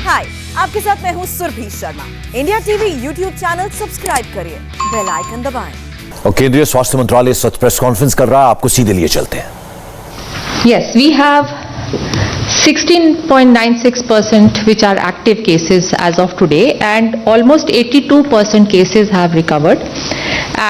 हाय, आपके साथ मैं हूँ Surabhi Sharma. India TV YouTube channel subscribe करिए, बेल आइकन दबाएं। और केंद्रीय स्वास्थ्य मंत्रालय इस वक्त प्रेस कॉन्फ्रेंस कर रहा है, आपको सीधे लिए चलते हैं। Yes, we have 16.96% which are active cases as of today, and almost 82% cases have recovered,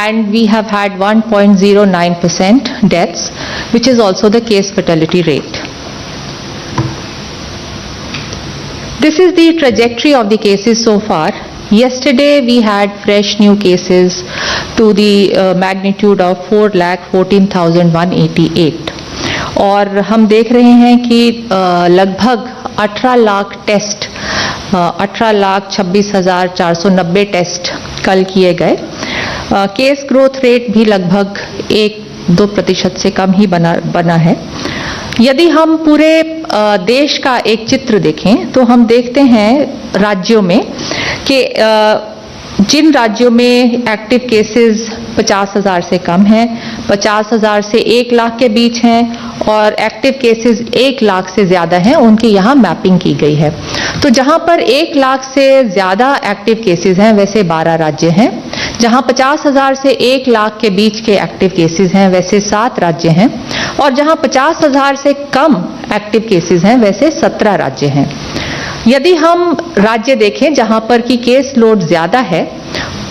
and we have had 1.09% deaths, which is also the case fatality rate. This is the trajectory of the cases so far. Yesterday we had fresh new cases to the magnitude of 4,14,188, और हम देख रहे हैं कि लगभग 18 lakh test, 18,26,490 test कल किए गए। केस ग्रोथ रेट भी लगभग 1-2% से कम ही बना है। यदि हम पूरे देश का एक चित्र देखें तो हम देखते हैं राज्यों में कि जिन राज्यों में एक्टिव केसेस 50,000 से कम हैं, 50,000 से 1 लाख के बीच हैं, और एक्टिव केसेस 1 लाख से ज़्यादा हैं, उनकी यहाँ मैपिंग की गई है। तो जहाँ पर 1 लाख से ज़्यादा एक्टिव केसेस हैं वैसे 12 राज्य हैं, जहाँ 50,000 से 1 लाख के बीच के एक्टिव केसेस हैं वैसे 7 राज्य हैं, और जहाँ 50,000 से कम एक्टिव केसेस हैं वैसे 17 राज्य हैं। यदि हम राज्य देखें जहां पर की केस लोड ज्यादा है,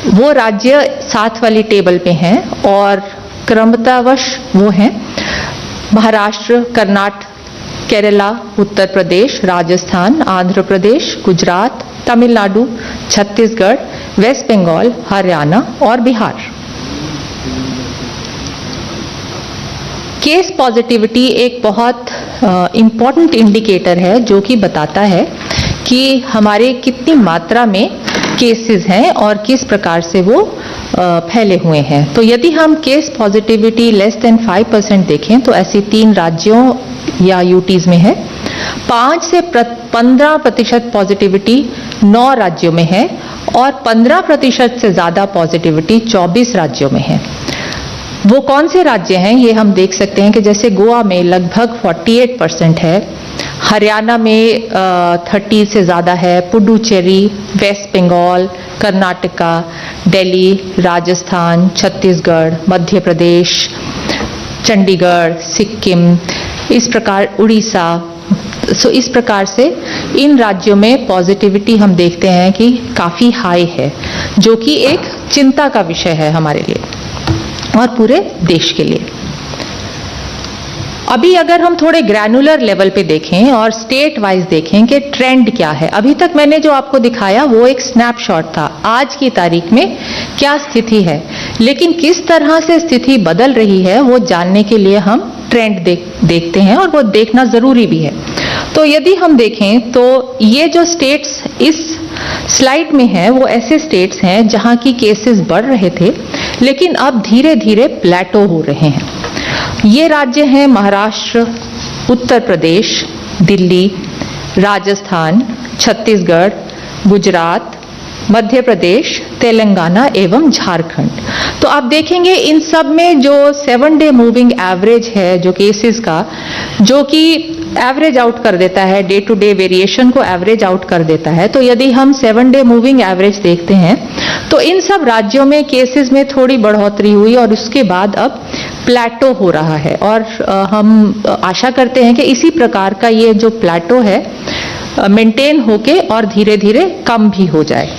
वो राज्य 7 वाली टेबल पे हैं, और क्रमतावश वो हैं महाराष्ट्र, कर्नाटक, केरला, उत्तर प्रदेश, राजस्थान, आंध्र प्रदेश, गुजरात, तमिलनाडु, छत्तीसगढ़, वेस्ट बंगाल, हरियाणा और बिहार। केस पॉजिटिविटी एक बहुत इम्पॉर्टेंट इंडिकेटर है जो कि बताता है कि हमारे कितनी मात्रा में केसेस हैं और किस प्रकार से वो फैले हुए हैं। तो यदि हम केस पॉजिटिविटी लेस देन 5% देखें तो ऐसी 3 राज्यों या यूटीज में है। 5 से 15% पॉजिटिविटी 9 राज्यों में है, और 15% से ज़्यादा पॉजिटिविटी 24 राज्यों में है। वो कौन से राज्य हैं ये हम देख सकते हैं कि जैसे गोवा में लगभग 48% है, हरियाणा में 30 से ज़्यादा है, पुडुचेरी, वेस्ट बंगाल, कर्नाटका, दिल्ली, राजस्थान, छत्तीसगढ़, मध्य प्रदेश, चंडीगढ़, सिक्किम, इस प्रकार उड़ीसा। इस प्रकार से इन राज्यों में पॉजिटिविटी हम देखते हैं कि काफ़ी हाई है, जो कि एक चिंता का विषय है हमारे लिए और पूरे देश के लिए। अभी अगर हम थोड़े ग्रैनुलर लेवल पे देखें और स्टेट वाइज देखें कि ट्रेंड क्या है, अभी तक मैंने जो आपको दिखाया वो एक स्नैपशॉट था, आज की तारीख में क्या स्थिति है, लेकिन किस तरह से स्थिति बदल रही है वो जानने के लिए हम ट्रेंड देखते हैं, और वो देखना जरूरी भी है। तो यदि हम देखें तो ये जो स्टेट्स इस स्लाइड में हैं वो ऐसे स्टेट्स हैं जहां की केसेस बढ़ रहे थे लेकिन अब धीरे धीरे प्लेटो हो रहे हैं। ये राज्य हैं महाराष्ट्र, उत्तर प्रदेश, दिल्ली, राजस्थान, छत्तीसगढ़, गुजरात, मध्य प्रदेश, तेलंगाना एवं झारखंड। तो आप देखेंगे इन सब में जो 7-डे मूविंग एवरेज है जो केसेस का, जो कि एवरेज आउट कर देता है, डे टू डे वेरिएशन को एवरेज आउट कर देता है। तो यदि हम 7-डे मूविंग एवरेज देखते हैं तो इन सब राज्यों में केसेस में थोड़ी बढ़ोतरी हुई और उसके बाद अब प्लेटो हो रहा है, और हम आशा करते हैं कि इसी प्रकार का ये जो प्लेटो है मेंटेन होके और धीरे धीरे कम भी हो जाए।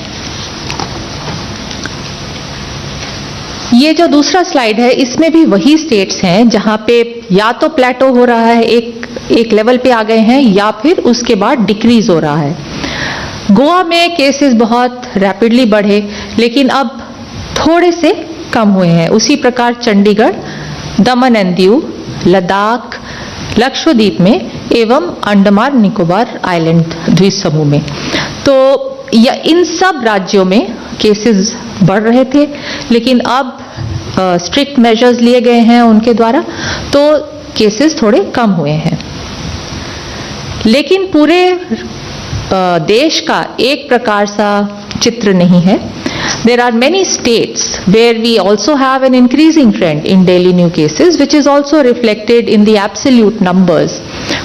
ये जो दूसरा स्लाइड है इसमें भी वही स्टेट्स हैं जहां पे या तो प्लेटो हो रहा है, एक लेवल पे आ गए हैं, या फिर उसके बाद डिक्रीज हो रहा है। गोवा में केसेस बहुत रैपिडली बढ़े लेकिन अब थोड़े से कम हुए हैं। उसी प्रकार चंडीगढ़, दमन एंड दीव, लद्दाख, लक्षद्वीप में एवं अंडमान निकोबार आइलैंड द्वीप समूह में। तो इन सब राज्यों में केसेस बढ़ रहे थे लेकिन अब स्ट्रिक्ट मेजर्स लिए गए हैं उनके द्वारा, तो केसेस थोड़े कम हुए हैं। लेकिन पूरे देश का एक प्रकार सा चित्र नहीं है। There are many states where we also have an increasing trend in daily new cases, which is also reflected in the absolute numbers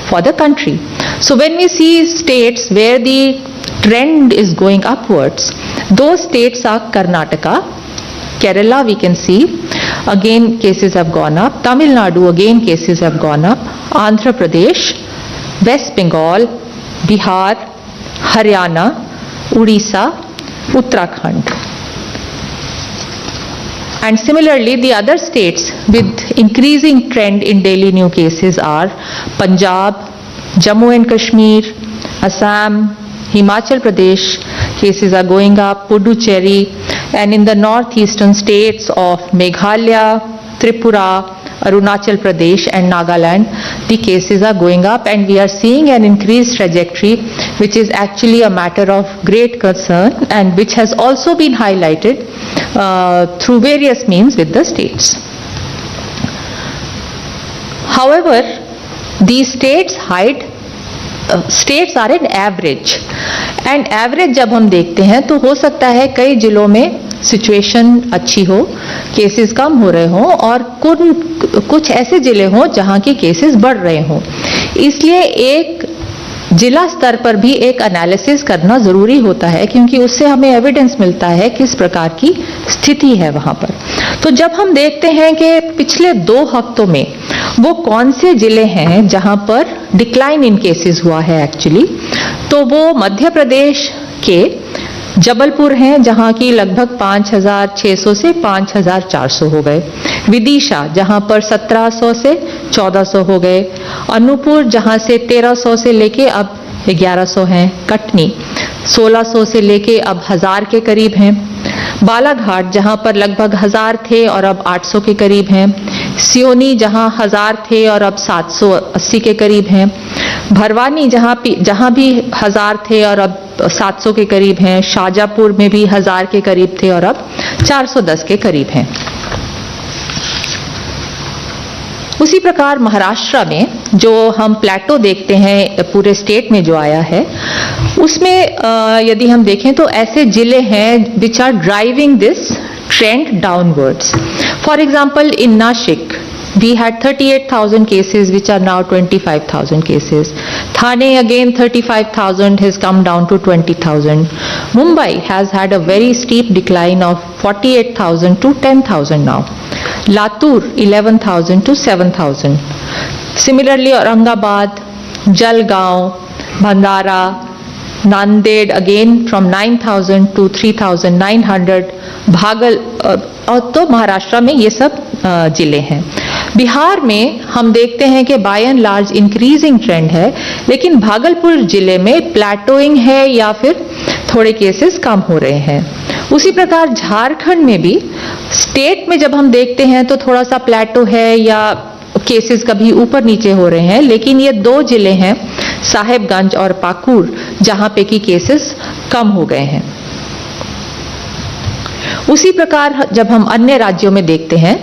for the country. So when we see states where the trend is going upwards. Those states are Karnataka, Kerala we can see, again cases have gone up. Tamil Nadu, again cases have gone up. Andhra Pradesh, West Bengal, Bihar, Haryana, Odisha, Uttarakhand. And similarly, the other states with increasing trend in daily new cases are Punjab, Jammu and Kashmir, Assam, Himachal Pradesh, cases are going up, Puducherry, and in the northeastern states of Meghalaya, Tripura, Arunachal Pradesh and Nagaland, the cases are going up, and we are seeing an increased trajectory, which is actually a matter of great concern and which has also been highlighted through various means with the states. However, these states are an average, and average जब हम देखते हैं तो हो सकता है कई जिलों में सिचुएशन अच्छी हो, केसेस कम हो रहे हों, और कुछ ऐसे जिले हों जहां की केसेस बढ़ रहे हों। इसलिए एक जिला स्तर पर भी एक एनालिसिस करना जरूरी होता है, क्योंकि उससे हमें एविडेंस मिलता है किस प्रकार की स्थिति है वहां पर। तो जब हम देखते हैं कि पिछले 2 हफ्तों में वो कौन से जिले हैं जहां पर डिक्लाइन इन केसेस हुआ है एक्चुअली, तो वो मध्य प्रदेश के जबलपुर हैं जहां की लगभग 5,600 से 5,400 हो गए, विदिशा जहां पर 1,700 से 1,400 हो गए, अनूपपुर जहां से 1,300 से लेके अब 1,100 हैं, कटनी 1,600 से लेके अब 1,000 के करीब हैं, बालाघाट जहां पर लगभग 1,000 थे और अब 800 के करीब हैं, सियोनी जहां 1,000 थे और अब 780 के करीब हैं, भरवानी जहां भी 1,000 थे और अब 700 के करीब हैं, शाजापुर में भी 1,000 के करीब थे और अब 410 के करीब हैं। उसी प्रकार महाराष्ट्र में जो हम प्लेटो देखते हैं पूरे स्टेट में जो आया है, उसमें यदि हम देखें तो ऐसे जिले हैं which are driving this trend downwards. For example in Nashik we had 38,000 cases which are now 25,000 cases. Thane again 35,000 has come down to 20,000. Mumbai has had a very steep decline of 48,000 to 10,000 now. Latur 11,000 to 7,000. Similarly Aurangabad, Jalgaon, Bhandara, Nanded again from 9,000 to 3,900. भागल तो महाराष्ट्र में ये सब जिले हैं। बिहार में हम देखते हैं कि by and large increasing trend है, लेकिन भागलपुर जिले में प्लेटोइंग है या फिर थोड़े केसेस कम हो रहे हैं। उसी प्रकार झारखंड में भी स्टेट में जब हम देखते हैं तो थोड़ा सा प्लेटो है या केसेस कभी ऊपर नीचे हो रहे हैं, लेकिन ये 2 जिले हैं साहेबगंज और पाकुड़ जहां पे की केसेस कम हो गए हैं। उसी प्रकार जब हम अन्य राज्यों में देखते हैं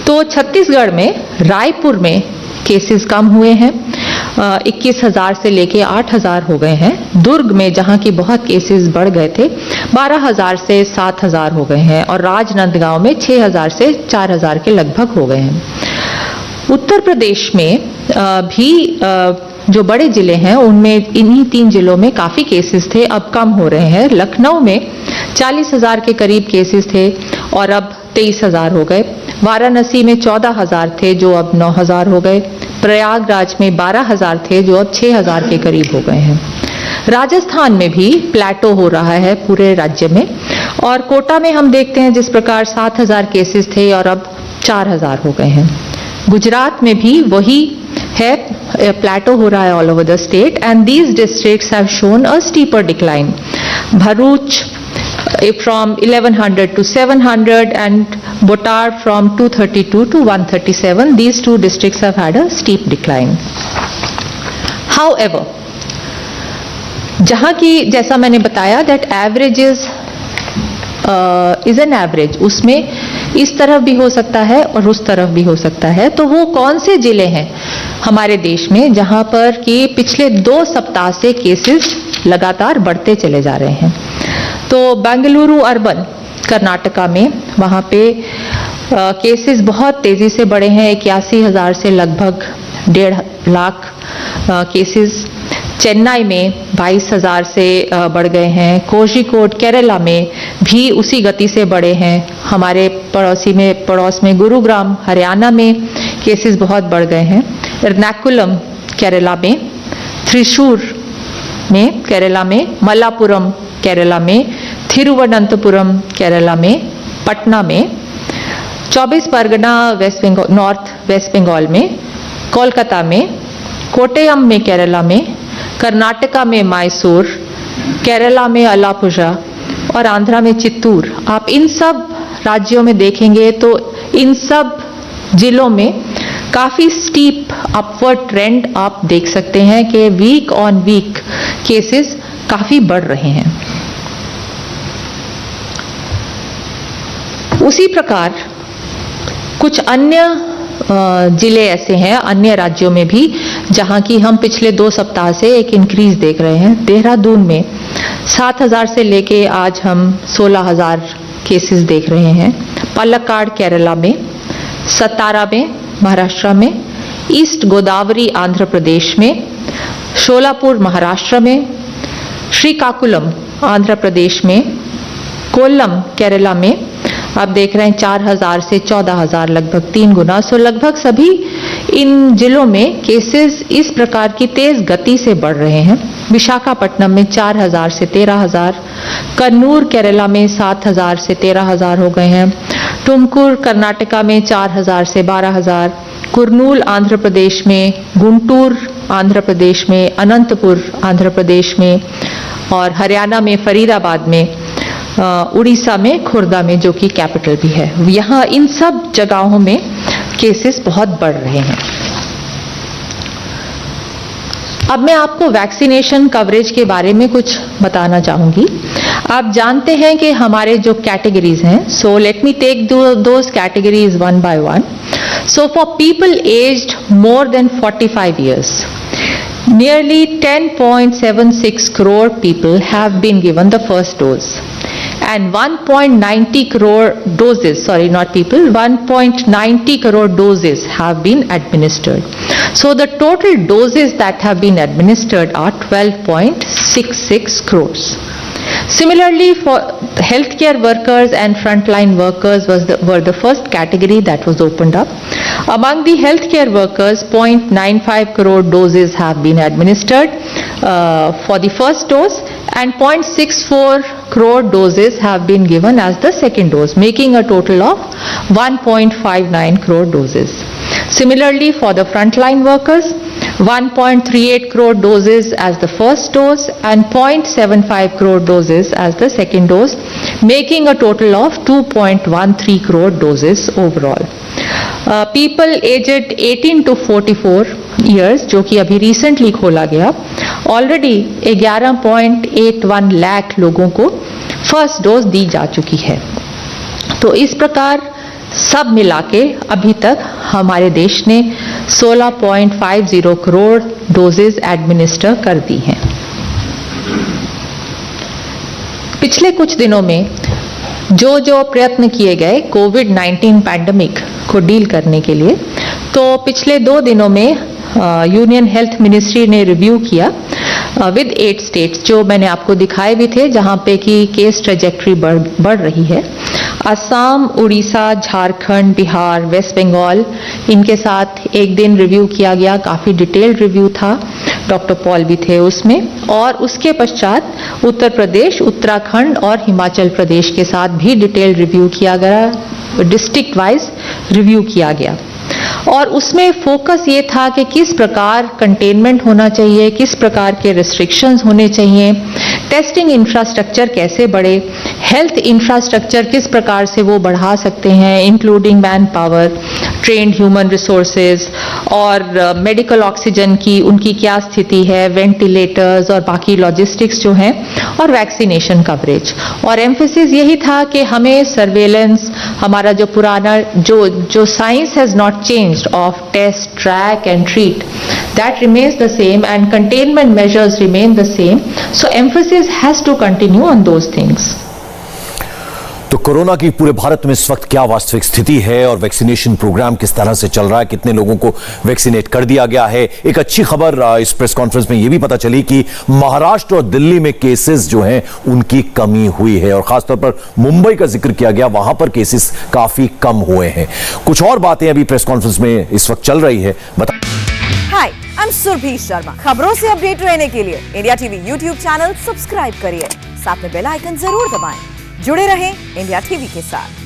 तो छत्तीसगढ़ में रायपुर में केसेस कम हुए हैं, 21,000 से लेके 8,000 हो गए हैं। दुर्ग में जहां की बहुत केसेस बढ़ गए थे 12,000 से 7,000 हो गए हैं, और राजनांदगांव में 6,000 से 4,000 के लगभग हो गए हैं। उत्तर प्रदेश में भी जो बड़े जिले हैं उनमें इन्हीं 3 जिलों में काफी केसेस थे, अब कम हो रहे हैं। लखनऊ में 40,000 के करीब केसेस थे और अब 23,000 हो गए। वाराणसी में 14,000 थे जो अब 9,000 हो गए। प्रयागराज में 12,000 थे जो अब 6,000 के करीब हो गए हैं। राजस्थान में भी प्लेटो हो रहा है पूरे राज्य में, और कोटा में हम देखते हैं जिस प्रकार 7,000 केसेस थे और अब 4,000 हो गए हैं। गुजरात में भी वही है, प्लेटो हो रहा है all over the state, and these districts have shown a steeper decline. Bharuch from 1100 to 700 and Botar from 232 to 137. These 2 districts have had a steep decline. However, जहां की जैसा मैंने बताया that averages is an average, उसमें इस तरफ भी हो सकता है और उस तरफ भी हो सकता है। तो वो कौन से जिले हैं हमारे देश में जहां पर कि पिछले 2 सप्ताह से केसेस लगातार बढ़ते चले जा रहे हैं? तो बेंगलुरु अर्बन कर्नाटका में वहाँ पे केसेस बहुत तेजी से बढ़े हैं, 81,000 से लगभग 1.5 लाख केसेस। चेन्नई में 22,000 से बढ़ गए हैं। कोझिकोड केरला में भी उसी गति से बढ़े हैं। हमारे पड़ोस में गुरुग्राम हरियाणा में केसेस बहुत बढ़ गए हैं। एर्नाकुलम केरला में, त्रिशूर में केरला में, मल्लापुरम केरला में, थिरुवनंतपुरम केरला में, पटना में, 24 परगना नॉर्थ वेस्ट बंगाल में, कोलकाता में, कोट्टयम में केरला में, कर्नाटका में मैसूर, केरला में अलापुझा और आंध्रा में चित्तूर। आप इन सब राज्यों में देखेंगे तो इन सब जिलों में काफी स्टीप अपवर्ड ट्रेंड आप देख सकते हैं कि वीक ऑन वीक केसेस काफी बढ़ रहे हैं। उसी प्रकार कुछ अन्य जिले ऐसे हैं अन्य राज्यों में भी जहां की हम पिछले 2 सप्ताह से एक इंक्रीज देख रहे हैं। देहरादून में 7,000 से लेके आज हम 16,000 केसेस देख रहे हैं। पलक्काड केरला में, सतारा में महाराष्ट्र में, ईस्ट गोदावरी आंध्र प्रदेश में, शोलापुर महाराष्ट्र में, श्रीकाकुलम आंध्र प्रदेश में, कोल्लम केरला में आप देख रहे हैं 4,000 से 14,000, लगभग 3 गुना। सो लगभग सभी इन जिलों में केसेस इस प्रकार की तेज गति से बढ़ रहे हैं। विशाखापट्टनम में 4,000 से 13,000, कन्नूर केरला में 7,000 से 13,000 हो गए हैं, टुमकुर कर्नाटका में 4,000 से 12,000, कुर्नूल आंध्र प्रदेश में, गुंटूर आंध्र प्रदेश में, अनंतपुर आंध्र प्रदेश में और हरियाणा में फरीदाबाद में, उड़ीसा में खुर्दा में जो कि कैपिटल भी है। यहाँ इन सब जगहों में केसेस बहुत बढ़ रहे हैं। अब मैं आपको वैक्सीनेशन कवरेज के बारे में कुछ बताना चाहूंगी। आप जानते हैं कि हमारे जो कैटेगरीज हैं, so let me take those categories one by one. So for people aged more than 45 years, nearly 10.76 crore people have been given the first dose and 1.90 crore doses, 1.90 crore doses have been administered. So the total doses that have been administered are 12.66 crores. Similarly, for healthcare workers and frontline workers were the first category that was opened up. Among the healthcare workers, 0.95 crore doses have been administered for the first dose and 0.64 crore doses have been given as the second dose, making a total of 1.59 crore doses. Similarly, for the frontline workers, 1.38 crore doses as the first dose and 0.75 crore doses as the second dose, making a total of 2.13 crore doses overall. People aged 18 to 44 years, जो कि अभी recently खोला गया, already 11.81 lakh लोगों को first dose दी जा चुकी है। तो इस प्रकार सब मिला के अभी तक हमारे देश ने 16.50 करोड़ डोजेज एडमिनिस्टर कर दी हैं। पिछले कुछ दिनों में जो प्रयत्न किए गए कोविड-19 पैंडेमिक को डील करने के लिए, तो पिछले 2 दिनों में यूनियन हेल्थ मिनिस्ट्री ने रिव्यू किया विद 8 स्टेट्स, जो मैंने आपको दिखाए भी थे, जहां पे कि केस ट्रेजेक्ट्री बढ़ रही है। असम, उड़ीसा, झारखंड, बिहार, वेस्ट बंगाल, इनके साथ एक दिन रिव्यू किया गया, काफी डिटेल्ड रिव्यू था, डॉक्टर पॉल भी थे उसमें। और उसके पश्चात उत्तर प्रदेश, उत्तराखंड और हिमाचल प्रदेश के साथ भी डिटेल्ड रिव्यू किया गया, डिस्ट्रिक्ट वाइज रिव्यू किया गया। और उसमें फोकस ये था कि किस प्रकार कंटेनमेंट होना चाहिए, किस प्रकार के रिस्ट्रिक्शंस होने चाहिए, टेस्टिंग इंफ्रास्ट्रक्चर कैसे बढ़े, हेल्थ इंफ्रास्ट्रक्चर किस प्रकार से वो बढ़ा सकते हैं, including man power, trained human resources और मेडिकल ऑक्सीजन की उनकी क्या स्थिति है, वेंटिलेटर्स और बाकी लॉजिस्टिक्स जो हैं, और वैक्सीनेशन कवरेज। और एम्फेसिस यही था कि हमें सर्वेलेंस, हमारा जो पुराना जो science has not changed of test, track and treat, that remains the same and containment measures remain the same. So emphasis has to continue on those things. तो कोरोना की पूरे भारत में इस वक्त क्या वास्तविक स्थिति है और वैक्सीनेशन प्रोग्राम किस तरह से चल रहा है, कितने लोगों को वैक्सीनेट कर दिया गया है। एक अच्छी खबर इस प्रेस कॉन्फ्रेंस में यह भी पता चली कि महाराष्ट्र और दिल्ली में केसेस जो हैं उनकी कमी हुई है और खासतौर पर मुंबई का जिक्र किया गया, वहां पर केसेस काफी कम हुए हैं। कुछ और बातें अभी प्रेस कॉन्फ्रेंस में इस वक्त चल रही है। हाय, आई एम सुरभि शर्मा। खबरों से अपडेट रहने के लिए India TV YouTube channel subscribe करिए, साथ में बेल आइकन जरूर दबाएं। जुड़े रहें इंडिया टीवी के साथ।